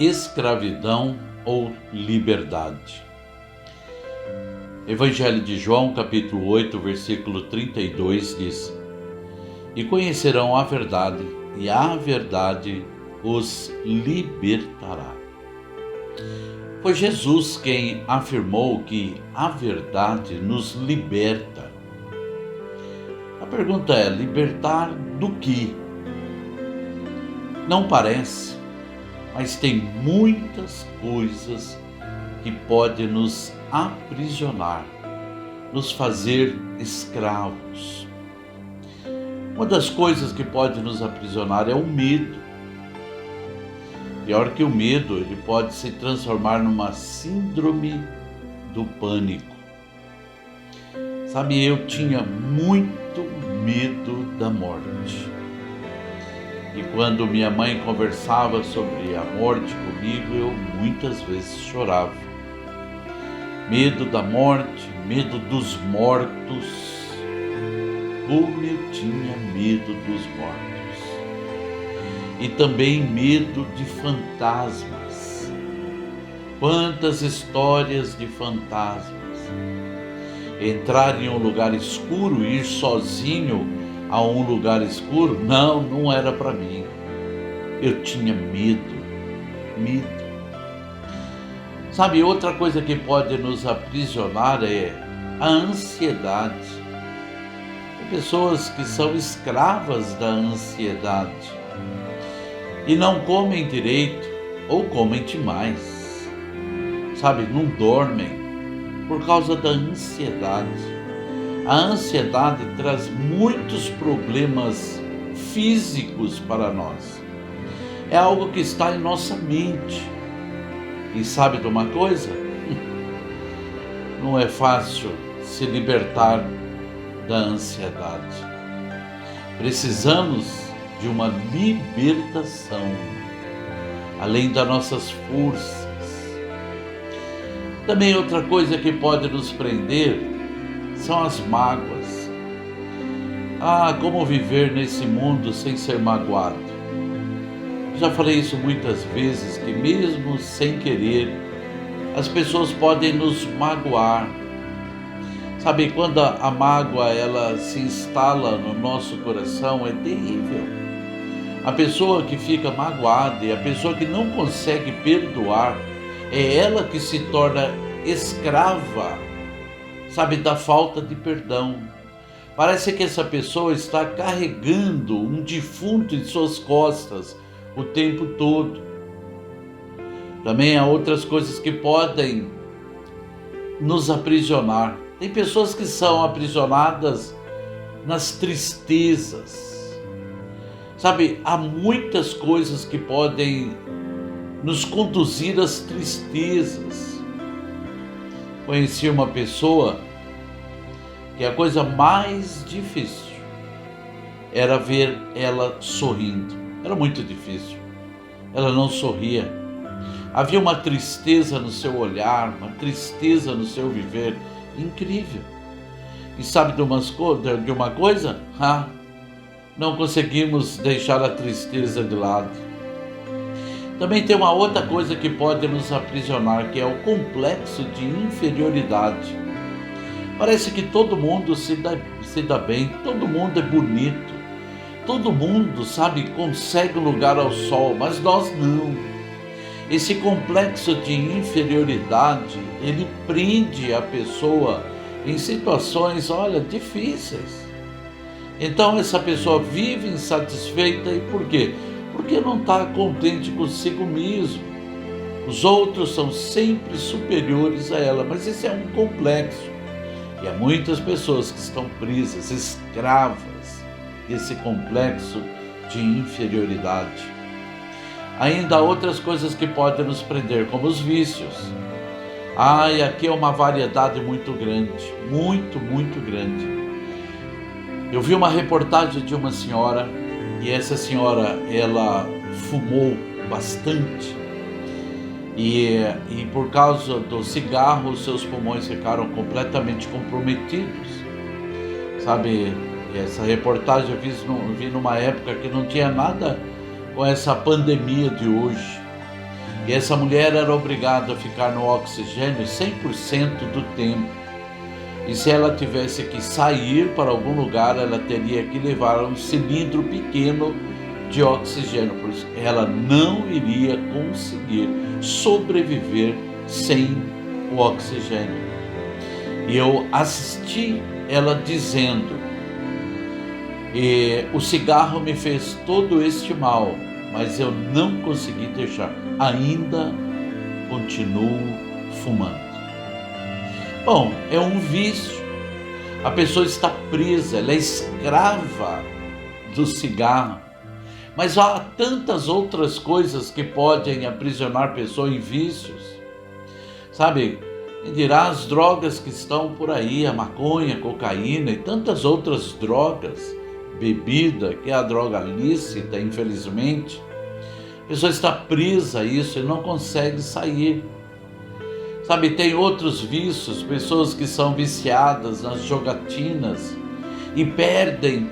escravidão ou liberdade. Evangelho de João, capítulo 8, versículo 32 diz: E conhecerão a verdade, e a verdade os libertará. Foi Jesus quem afirmou que a verdade nos liberta. A pergunta é: libertar do quê? Não parece, mas tem muitas coisas que podem nos aprisionar, nos fazer escravos. Uma das coisas que pode nos aprisionar é o medo. Pior que o medo, ele pode se transformar numa síndrome do pânico. Sabe, eu tinha muito medo da morte. E quando minha mãe conversava sobre a morte comigo, eu muitas vezes chorava. Medo da morte, medo dos mortos. Como eu tinha medo dos mortos. E também medo de fantasmas. Quantas histórias de fantasmas. Entrar em um lugar escuro, ir sozinho a um lugar escuro, não era para mim. Eu tinha medo. Sabe, outra coisa que pode nos aprisionar é a ansiedade. Tem pessoas que são escravas da ansiedade e não comem direito ou comem demais. Sabe, não dormem por causa da ansiedade. A ansiedade traz muitos problemas físicos para nós. É algo que está em nossa mente. E sabe de uma coisa? Não é fácil se libertar da ansiedade. Precisamos de uma libertação, além das nossas forças. Também outra coisa que pode nos prender são as mágoas. Como viver nesse mundo sem ser magoado? Já falei isso muitas vezes, que mesmo sem querer, as pessoas podem nos magoar. Sabe, quando a mágoa ela se instala no nosso coração, é terrível. A pessoa que fica magoada e a pessoa que não consegue perdoar, é ela que se torna escrava, sabe, da falta de perdão. Parece que essa pessoa está carregando um defunto em suas costas o tempo todo. Também há outras coisas que podem nos aprisionar. Tem pessoas que são aprisionadas nas tristezas. Sabe, há muitas coisas que podem nos conduzir às tristezas. Conheci uma pessoa que a coisa mais difícil era ver ela sorrindo. Era muito difícil. Ela não sorria. Havia uma tristeza no seu olhar, uma tristeza no seu viver incrível. E sabe de uma coisa? Não conseguimos deixar a tristeza de lado. Também tem uma outra coisa que pode nos aprisionar, que é o complexo de inferioridade. Parece que todo mundo se dá bem, todo mundo é bonito, todo mundo, sabe, consegue lugar ao sol, mas nós não. Esse complexo de inferioridade, ele prende a pessoa em situações, difíceis. Então essa pessoa vive insatisfeita, e por quê? Porque não está contente consigo mesmo. Os outros são sempre superiores a ela, mas esse é um complexo. E há muitas pessoas que estão presas, escravas desse complexo de inferioridade. Ainda há outras coisas que podem nos prender, como os vícios. E aqui é uma variedade muito grande, muito grande. Eu vi uma reportagem de uma senhora, e essa senhora, ela fumou bastante, e por causa do cigarro, seus pulmões ficaram completamente comprometidos. Sabe, essa reportagem eu vi numa época que não tinha nada com essa pandemia de hoje. E essa mulher era obrigada a ficar no oxigênio 100% do tempo. E se ela tivesse que sair para algum lugar, ela teria que levar um cilindro pequeno de oxigênio, por isso ela não iria conseguir sobreviver sem o oxigênio. E eu assisti ela dizendo: o cigarro me fez todo este mal, mas eu não consegui deixar, ainda continuo fumando. Bom, é um vício. A pessoa está presa, ela é escrava do cigarro. Mas há tantas outras coisas que podem aprisionar a pessoa em vícios. Sabe, e dirá as drogas que estão por aí, a maconha, a cocaína e tantas outras drogas, bebida, que é a droga lícita, infelizmente. A pessoa está presa a isso e não consegue sair. Sabe, tem outros vícios, pessoas que são viciadas nas jogatinas e perdem,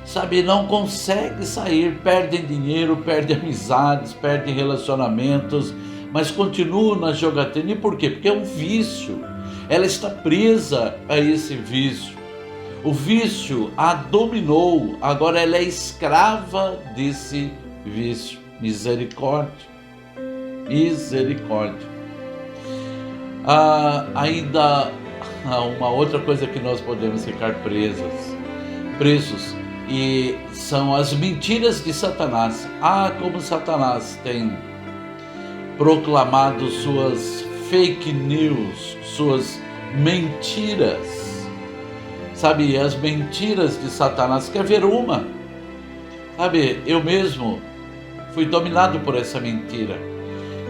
sabe, não consegue sair, perdem dinheiro, perdem amizades, perdem relacionamentos, mas continuam na jogatina. E por quê? Porque é um vício. Ela está presa a esse vício. O vício a dominou, agora ela é escrava desse vício. Misericórdia. Misericórdia. Ainda há uma outra coisa que nós podemos ficar presos, e são as mentiras de Satanás. Como Satanás tem proclamado suas fake news, suas mentiras. Sabe, as mentiras de Satanás. Quer ver uma? Sabe, eu mesmo fui dominado por essa mentira.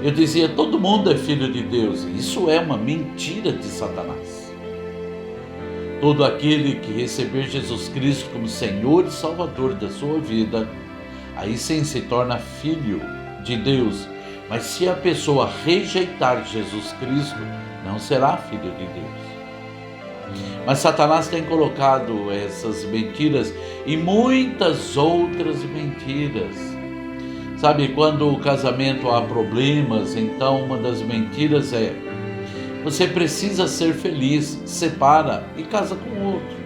Eu dizia: todo mundo é filho de Deus. Isso é uma mentira de Satanás. Todo aquele que receber Jesus Cristo como Senhor e Salvador da sua vida, aí sim se torna filho de Deus. Mas se a pessoa rejeitar Jesus Cristo, não será filho de Deus. Mas Satanás tem colocado essas mentiras e muitas outras mentiras. Sabe, quando o casamento há problemas, então uma das mentiras é: você precisa ser feliz, separa e casa com outro.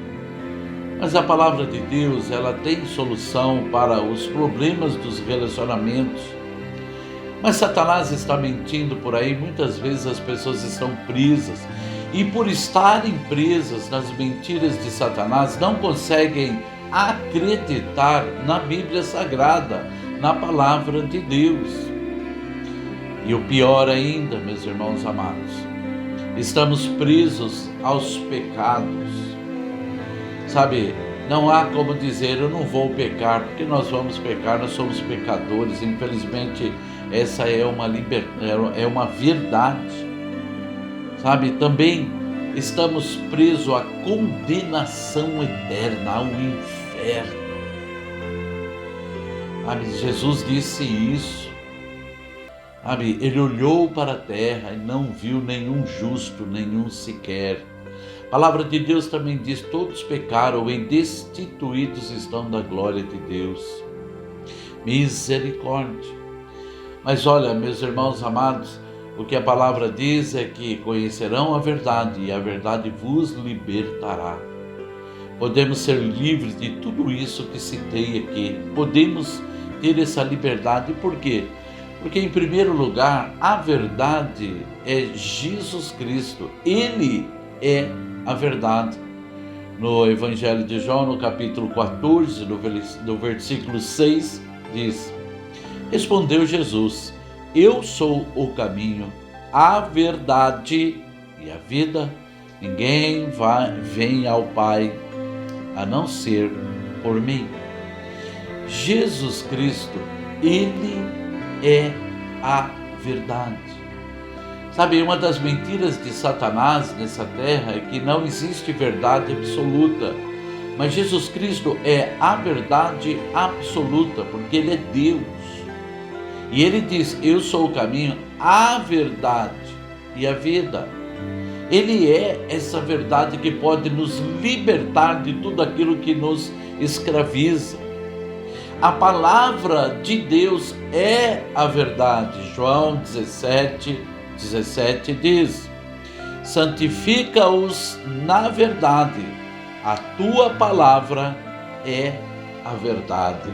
Mas a palavra de Deus, ela tem solução para os problemas dos relacionamentos. Mas Satanás está mentindo por aí, muitas vezes as pessoas estão presas. E por estarem presas nas mentiras de Satanás, não conseguem acreditar na Bíblia Sagrada, na palavra de Deus. E o pior ainda, meus irmãos amados, estamos presos aos pecados. Sabe, não há como dizer: eu não vou pecar, porque nós vamos pecar, nós somos pecadores. Infelizmente, essa é uma verdade. Sabe, também estamos presos à condenação eterna, ao inferno. Jesus disse isso. Ele olhou para a terra e não viu nenhum justo, nenhum sequer. A palavra de Deus também diz: todos pecaram e destituídos estão da glória de Deus. Misericórdia. Mas olha, meus irmãos amados, o que a palavra diz é que conhecerão a verdade e a verdade vos libertará. Podemos ser livres de tudo isso que citei aqui. Podemos ter essa liberdade. Por quê? Porque, em primeiro lugar, a verdade é Jesus Cristo. Ele é a verdade. No Evangelho de João, no capítulo 14, no versículo 6, diz: respondeu Jesus: eu sou o caminho, a verdade e a vida. Ninguém vem ao Pai a não ser por mim. Jesus Cristo, Ele é a verdade. Sabe, uma das mentiras de Satanás nessa terra é que não existe verdade absoluta. Mas Jesus Cristo é a verdade absoluta, porque Ele é Deus. E Ele diz: eu sou o caminho, a verdade e a vida. Ele é essa verdade que pode nos libertar de tudo aquilo que nos escraviza. A palavra de Deus é a verdade. João 17 diz: santifica-os na verdade, a tua palavra é a verdade.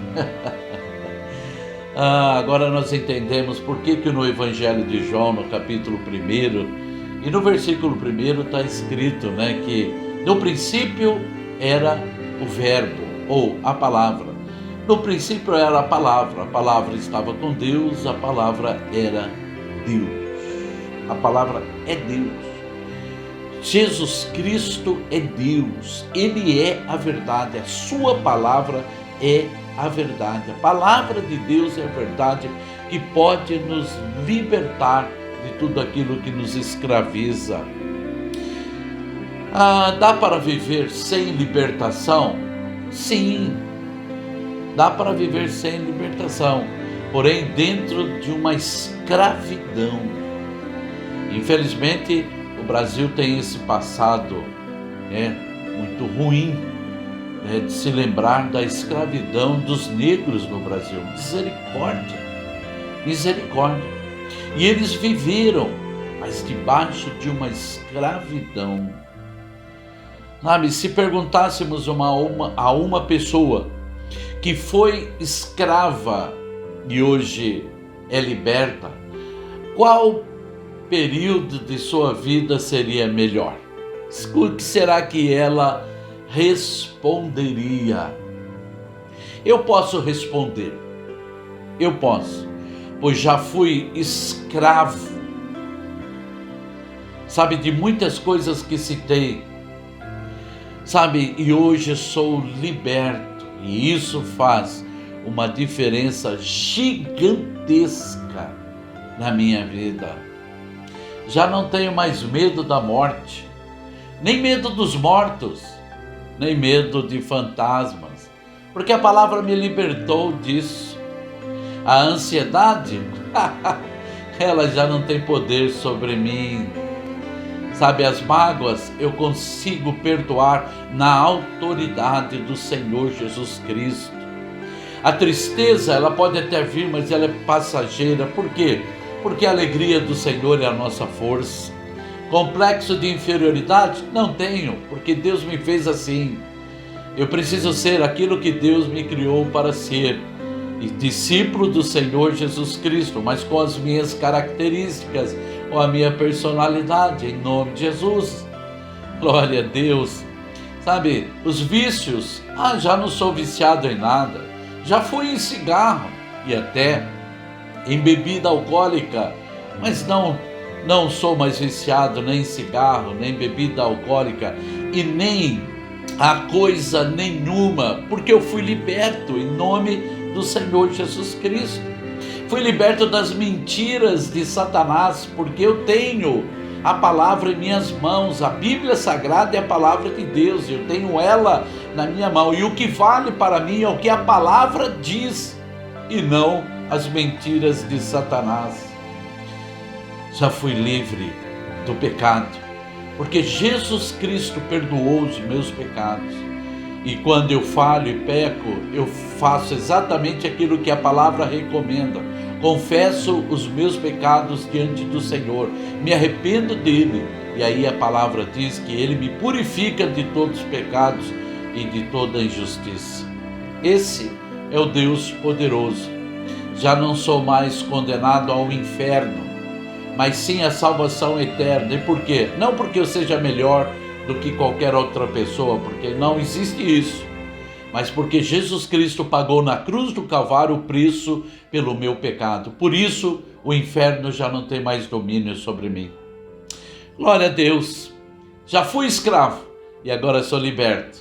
Agora nós entendemos por que no Evangelho de João, no capítulo 1 e no versículo 1 está escrito, que no princípio era o verbo, ou a palavra. No princípio era a palavra estava com Deus, a palavra era Deus. A palavra é Deus. Jesus Cristo é Deus, Ele é a verdade, a sua palavra é a verdade. A palavra de Deus é a verdade que pode nos libertar de tudo aquilo que nos escraviza. Dá para viver sem libertação? Sim, dá para viver sem libertação, porém dentro de uma escravidão. Infelizmente, o Brasil tem esse passado muito ruim, de se lembrar da escravidão dos negros no Brasil. Misericórdia, misericórdia. E eles viveram, mas debaixo de uma escravidão. Se perguntássemos a uma pessoa que foi escrava e hoje é liberta, qual período de sua vida seria melhor? O que será que ela responderia? Eu posso responder, eu posso, pois já fui escravo, de muitas coisas que citei, e hoje sou liberto, e isso faz uma diferença gigantesca na minha vida. Já não tenho mais medo da morte, nem medo dos mortos, nem medo de fantasmas, porque a palavra me libertou disso. A ansiedade, ela já não tem poder sobre mim. As mágoas eu consigo perdoar na autoridade do Senhor Jesus Cristo. A tristeza, ela pode até vir, mas ela é passageira. Por quê? Porque a alegria do Senhor é a nossa força. Complexo de inferioridade? Não tenho, porque Deus me fez assim. Eu preciso ser aquilo que Deus me criou para ser, e discípulo do Senhor Jesus Cristo, mas com as minhas características, com a minha personalidade, em nome de Jesus. Glória a Deus. Os vícios, já não sou viciado em nada, já fui em cigarro e até em bebida alcoólica, mas não sou mais viciado nem em cigarro, nem em bebida alcoólica e nem a coisa nenhuma, porque eu fui liberto em nome do Senhor Jesus Cristo. Fui liberto das mentiras de Satanás, porque eu tenho a palavra em minhas mãos. A Bíblia Sagrada é a palavra de Deus, eu tenho ela na minha mão, e o que vale para mim é o que a palavra diz e não as mentiras de Satanás. Já fui livre do pecado, porque Jesus Cristo perdoou os meus pecados. E quando eu falho e peco, eu faço exatamente aquilo que a palavra recomenda. Confesso os meus pecados diante do Senhor, me arrependo dele, e aí a palavra diz que ele me purifica de todos os pecados e de toda injustiça. Esse é o Deus poderoso. Já não sou mais condenado ao inferno, mas sim à salvação eterna. E por quê? Não porque eu seja melhor do que qualquer outra pessoa, porque não existe isso, mas porque Jesus Cristo pagou na cruz do Calvário o preço pelo meu pecado. Por isso, o inferno já não tem mais domínio sobre mim. Glória a Deus. Já fui escravo e agora sou liberto.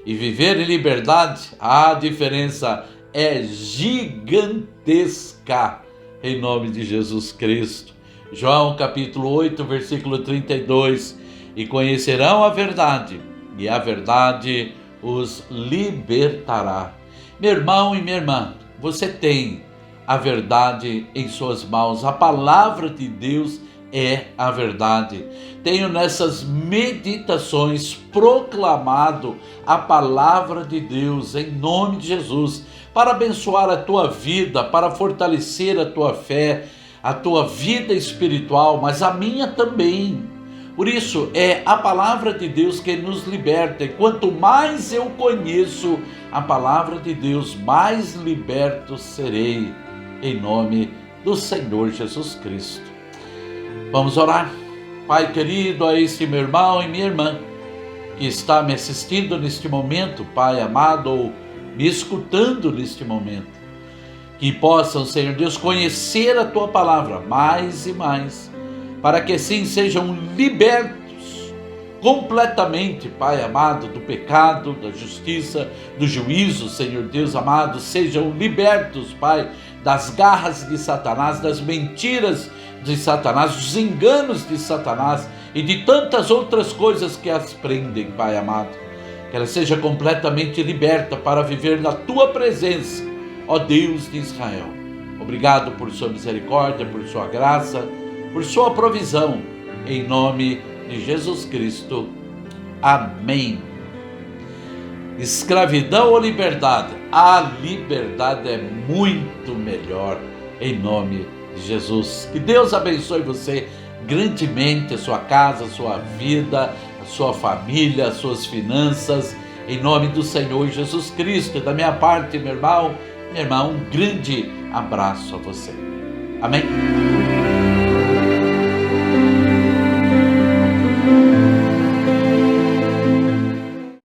E viver em liberdade, a diferença é gigantesca, em nome de Jesus Cristo. João capítulo 8, versículo 32. E conhecerão a verdade, e a verdade os libertará. Meu irmão e minha irmã, você tem a verdade em suas mãos. A palavra de Deus é a verdade. Tenho nessas meditações proclamado a palavra de Deus em nome de Jesus, para abençoar a tua vida, para fortalecer a tua fé, a tua vida espiritual, mas a minha também. Por isso, é a palavra de Deus que nos liberta, e quanto mais eu conheço a palavra de Deus, mais liberto serei, em nome do Senhor Jesus Cristo. Vamos orar. Pai querido, a esse meu irmão e minha irmã que está me assistindo neste momento, Pai amado, ou me escutando neste momento, que possam, Senhor Deus, conhecer a Tua palavra mais e mais, para que assim sejam libertos completamente, Pai amado, do pecado, da justiça, do juízo, Senhor Deus amado, sejam libertos, Pai, das garras de Satanás, das mentiras de Satanás, dos enganos de Satanás e de tantas outras coisas que as prendem, Pai amado. Que ela seja completamente liberta para viver na Tua presença, ó Deus de Israel. Obrigado por Sua misericórdia, por Sua graça, por Sua provisão, em nome de Jesus Cristo. Amém. Escravidão ou liberdade? A liberdade é muito melhor, em nome de Jesus. Que Deus abençoe você grandemente, a sua casa, a sua vida, a sua família, as suas finanças, em nome do Senhor Jesus Cristo. E da minha parte, meu irmão, minha irmã, um grande abraço a você. Amém?